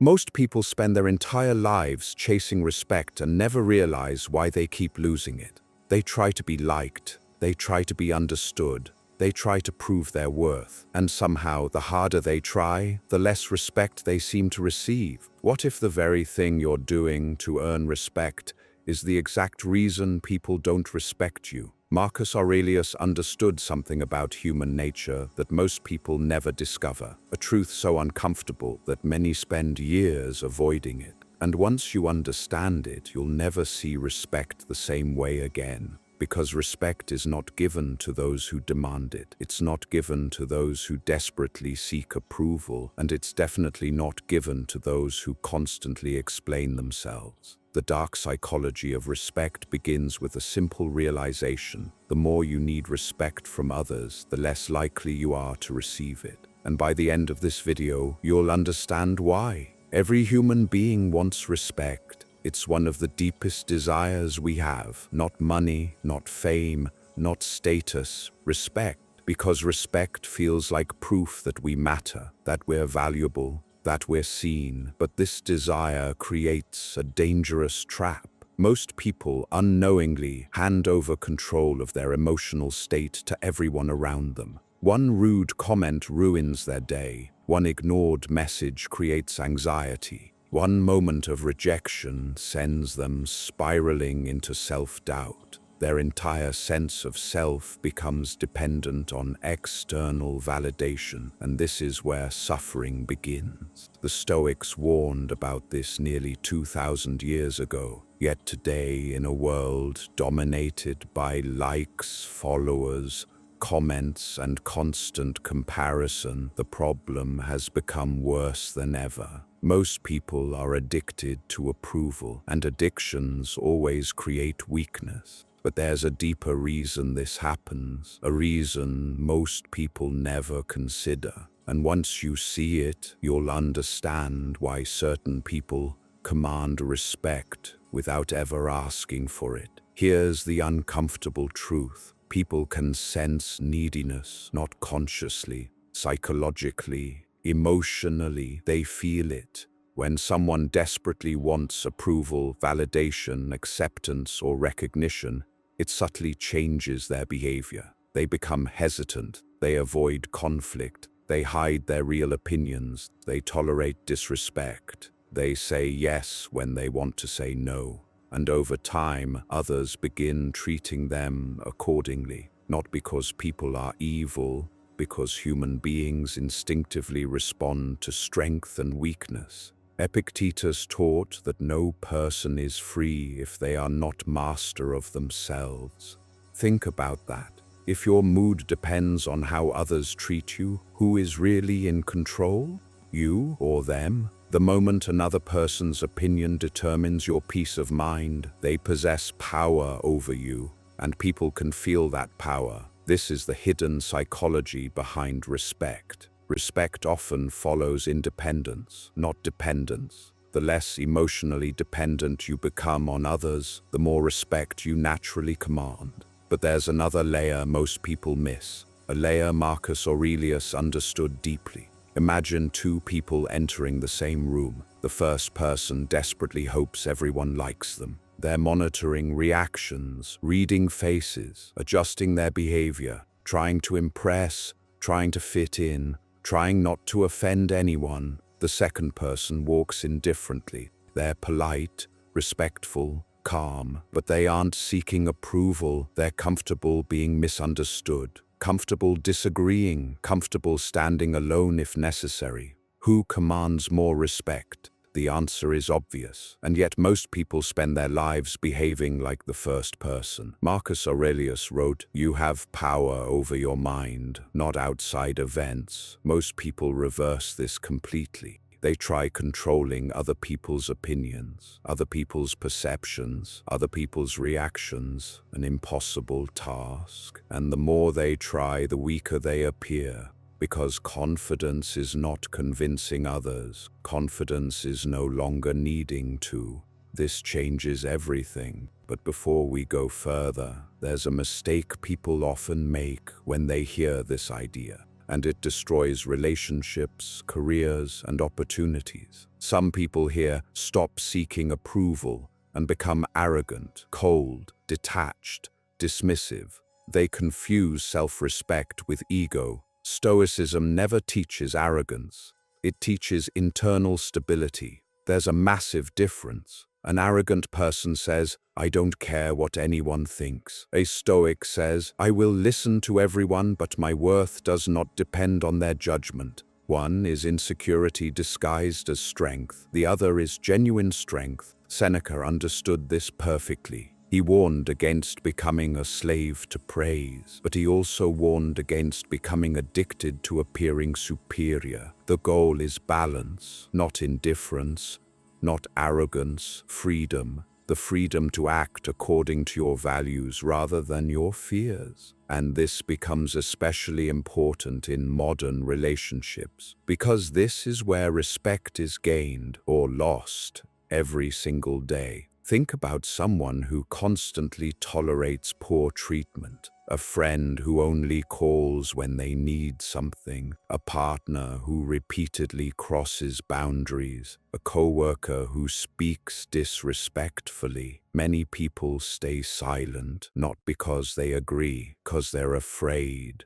Most people spend their entire lives chasing respect and never realize why they keep losing it. They try to be liked, they try to be understood, they try to prove their worth, and somehow the harder they try, the less respect they seem to receive. What if the very thing you're doing to earn respect is the exact reason people don't respect you? Marcus Aurelius understood something about human nature that most people never discover, a truth so uncomfortable that many spend years avoiding it. And once you understand it, you'll never see respect the same way again. Because respect is not given to those who demand it. It's not given to those who desperately seek approval, and it's definitely not given to those who constantly explain themselves. The dark psychology of respect begins with a simple realization. The more you need respect from others, the less likely you are to receive it. And by the end of this video, you'll understand why. Every human being wants respect. It's one of the deepest desires we have. Not money, not fame, not status. Respect. Because respect feels like proof that we matter, that we're valuable, that we're seen. But this desire creates a dangerous trap. Most people unknowingly hand over control of their emotional state to everyone around them. One rude comment ruins their day. One ignored message creates anxiety. One moment of rejection sends them spiraling into self-doubt. Their entire sense of self becomes dependent on external validation, and this is where suffering begins. The Stoics warned about this nearly 2,000 years ago. Yet today, in a world dominated by likes, followers, comments, and constant comparison, the problem has become worse than ever. Most people are addicted to approval, and addictions always create weakness. But there's a deeper reason this happens, a reason most people never consider. And once you see it, you'll understand why certain people command respect without ever asking for it. Here's the uncomfortable truth. People can sense neediness, not consciously, psychologically, emotionally. They feel it. When someone desperately wants approval, validation, acceptance, or recognition, it subtly changes their behavior. They become hesitant, they avoid conflict, they hide their real opinions, they tolerate disrespect, they say yes when they want to say no. And over time, others begin treating them accordingly, not because people are evil, because human beings instinctively respond to strength and weakness. Epictetus taught that no person is free if they are not master of themselves. Think about that. If your mood depends on how others treat you, who is really in control? You or them? The moment another person's opinion determines your peace of mind, they possess power over you, and people can feel that power. This is the hidden psychology behind respect. Respect often follows independence, not dependence. The less emotionally dependent you become on others, the more respect you naturally command. But there's another layer most people miss, a layer Marcus Aurelius understood deeply. Imagine two people entering the same room. The first person desperately hopes everyone likes them. They're monitoring reactions, reading faces, adjusting their behavior, trying to impress, trying to fit in, trying not to offend anyone. The second person walks in differently. They're polite, respectful, calm, but they aren't seeking approval. They're comfortable being misunderstood, comfortable disagreeing, comfortable standing alone if necessary. Who commands more respect? The answer is obvious, and yet most people spend their lives behaving like the first person. Marcus Aurelius wrote, "You have power over your mind, not outside events." Most people reverse this completely. They try controlling other people's opinions, other people's perceptions, other people's reactions, an impossible task. And the more they try, the weaker they appear. Because confidence is not convincing others. Confidence is no longer needing to. This changes everything. But before we go further, there's a mistake people often make when they hear this idea. and it destroys relationships, careers, and opportunities. Some people here stop seeking approval and become arrogant, cold, detached, dismissive. They confuse self-respect with ego. Stoicism never teaches arrogance. It teaches internal stability. There's a massive difference. An arrogant person says, "I don't care what anyone thinks." A Stoic says, "I will listen to everyone, but my worth does not depend on their judgment." One is insecurity disguised as strength. The other is genuine strength. Seneca understood this perfectly. He warned against becoming a slave to praise, but he also warned against becoming addicted to appearing superior. The goal is balance, not indifference, not arrogance, freedom, the freedom to act according to your values rather than your fears. And this becomes especially important in modern relationships, because this is where respect is gained or lost every single day. Think about someone who constantly tolerates poor treatment, a friend who only calls when they need something, a partner who repeatedly crosses boundaries, a coworker who speaks disrespectfully. Many people stay silent, not because they agree, because they're afraid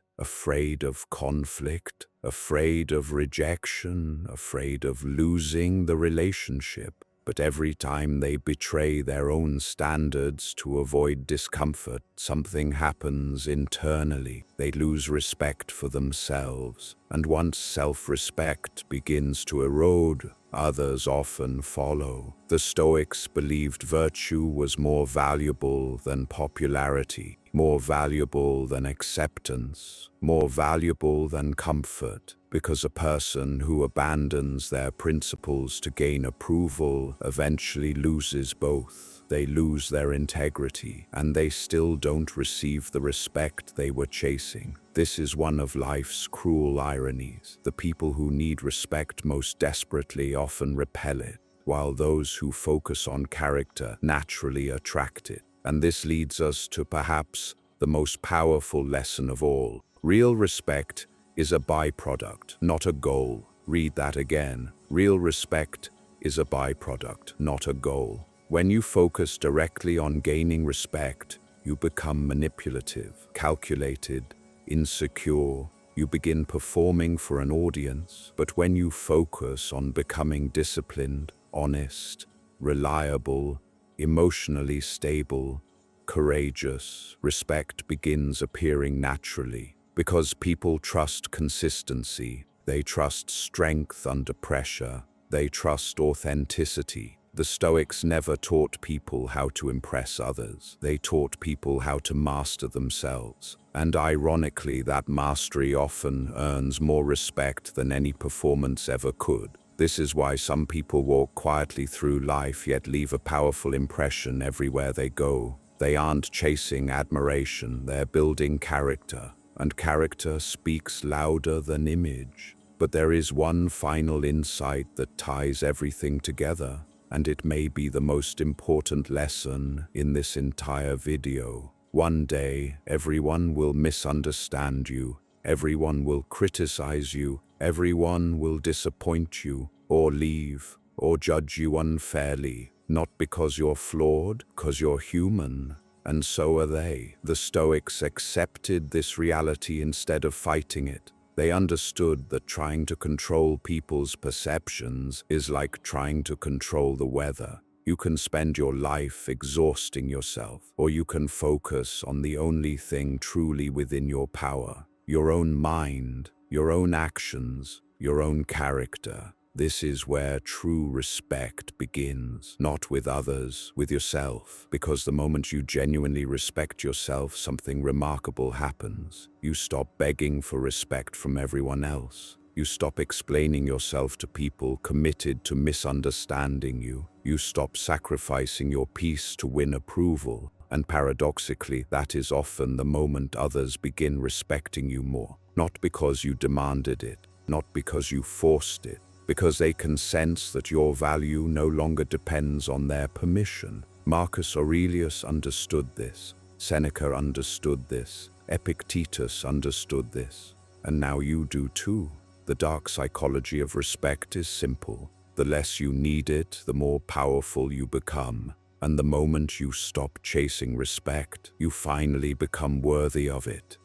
of conflict, afraid of rejection, afraid of losing the relationship. But every time they betray their own standards to avoid discomfort, something happens internally. They lose respect for themselves. And once self-respect begins to erode, others often follow. The Stoics believed virtue was more valuable than popularity, more valuable than acceptance, more valuable than comfort, because a person who abandons their principles to gain approval eventually loses both. They lose their integrity, and they still don't receive the respect they were chasing. This is one of life's cruel ironies. The people who need respect most desperately often repel it, while those who focus on character naturally attract it. And this leads us to perhaps the most powerful lesson of all. Real respect is a byproduct, not a goal. Read that again. Real respect is a byproduct, not a goal. When you focus directly on gaining respect, you become manipulative, calculated, insecure. You begin performing for an audience. But when you focus on becoming disciplined, honest, reliable, emotionally stable, courageous, respect begins appearing naturally. Because people trust consistency, they trust strength under pressure, they trust authenticity. The Stoics never taught people how to impress others. They taught people how to master themselves. And ironically, that mastery often earns more respect than any performance ever could. This is why some people walk quietly through life yet leave a powerful impression everywhere they go. They aren't chasing admiration, they're building character. And character speaks louder than image. But there is one final insight that ties everything together, and it may be the most important lesson in this entire video. One day, everyone will misunderstand you, everyone will criticize you, everyone will disappoint you, or leave, or judge you unfairly, not because you're flawed, because you're human. And so are they. The Stoics accepted this reality instead of fighting it. They understood that trying to control people's perceptions is like trying to control the weather. You can spend your life exhausting yourself, or you can focus on the only thing truly within your power: your own mind, your own actions, your own character. This is where true respect begins, not with others, with yourself. Because the moment you genuinely respect yourself, something remarkable happens. You stop begging for respect from everyone else. You stop explaining yourself to people committed to misunderstanding you. You stop sacrificing your peace to win approval. And paradoxically, that is often the moment others begin respecting you more. Not because you demanded it, not because you forced it, because they can sense that your value no longer depends on their permission. Marcus Aurelius understood this. Seneca understood this. Epictetus understood this. And now you do too. The dark psychology of respect is simple. The less you need it, the more powerful you become. And the moment you stop chasing respect, you finally become worthy of it.